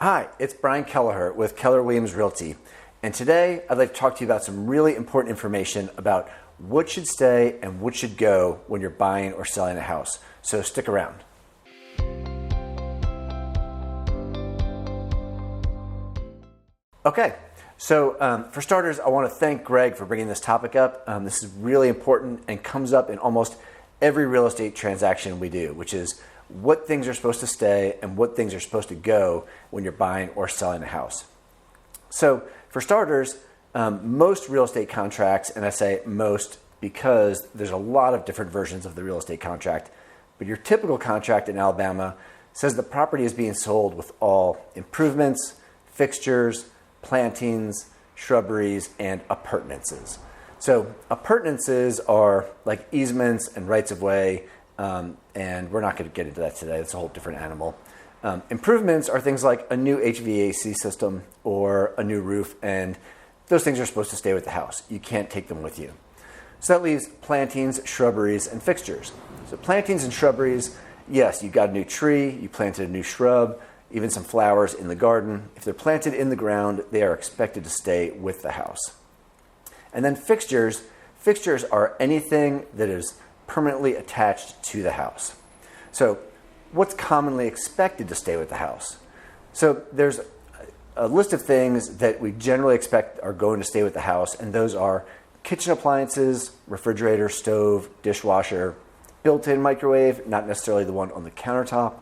Hi, it's Brian Kelleher with Keller Williams Realty, and today I'd like to talk to you about some really important information about what should stay and what should go when you're buying or selling a house. So stick around. Okay, so for starters, I want to thank Greg for bringing this topic up. This is really important and comes up in almost every real estate transaction we do, which is what things are supposed to stay and what things are supposed to go when you're buying or selling a house. So for starters, most real estate contracts, and I say most because there's a lot of different versions of the real estate contract, but your typical contract in Alabama says the property is being sold with all improvements, fixtures, plantings, shrubberies, and appurtenances. So appurtenances are like easements and rights of way, and we're not going to get into that today. That's a whole different animal. Improvements are things like a new HVAC system or a new roof, and those things are supposed to stay with the house. You can't take them with you. So that leaves plantings, shrubberies, and fixtures. So plantings and shrubberies, yes, you got a new tree, you planted a new shrub, even some flowers in the garden. If they're planted in the ground, they are expected to stay with the house. And then fixtures are anything that is permanently attached to the house. So what's commonly expected to stay with the house? So there's a list of things that we generally expect are going to stay with the house, and those are kitchen appliances, refrigerator, stove, dishwasher, built-in microwave, not necessarily the one on the countertop,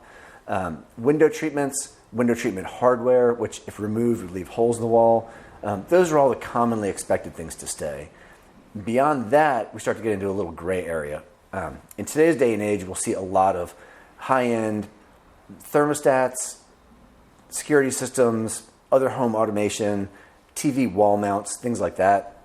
window treatments, window treatment hardware, which if removed would leave holes in the wall. Those are all the commonly expected things to stay. Beyond that, we start to get into a little gray area. In today's day and age, we'll see a lot of high-end thermostats, security systems, other home automation, TV wall mounts, things like that.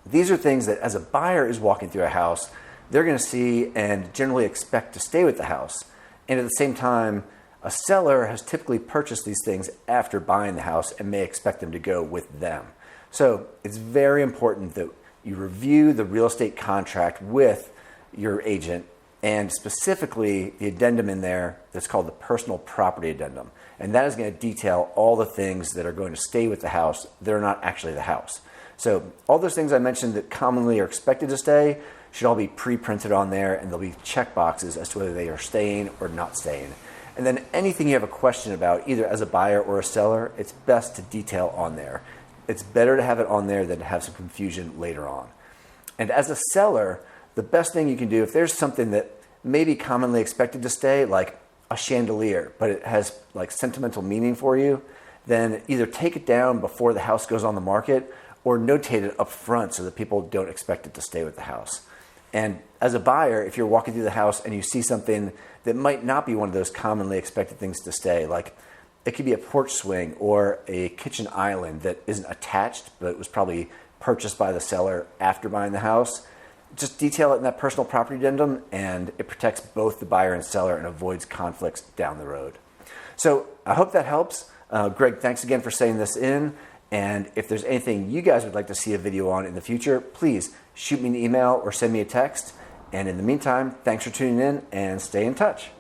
These are things that as a buyer is walking through a house, they're going to see and generally expect to stay with the house. And at the same time, a seller has typically purchased these things after buying the house and may expect them to go with them. So it's very important that you review the real estate contract with your agent, and specifically the addendum in there that's called the personal property addendum. And that is going to detail all the things that are going to stay with the house that are not actually the house. So all those things I mentioned that commonly are expected to stay should all be pre-printed on there, and there'll be check boxes as to whether they are staying or not staying. And then anything you have a question about, either as a buyer or a seller, it's best to detail on there. It's better to have it on there than to have some confusion later on. And as a seller, the best thing you can do, if there's something that may be commonly expected to stay, like a chandelier, but it has like sentimental meaning for you, then either take it down before the house goes on the market or notate it up front so that people don't expect it to stay with the house. And as a buyer, if you're walking through the house and you see something that might not be one of those commonly expected things to stay, like it could be a porch swing or a kitchen island that isn't attached, but was probably purchased by the seller after buying the house, just detail it in that personal property addendum, and it protects both the buyer and seller and avoids conflicts down the road. So I hope that helps. Greg, thanks again for sending this in. And if there's anything you guys would like to see a video on in the future, please shoot me an email or send me a text. And in the meantime, thanks for tuning in and stay in touch.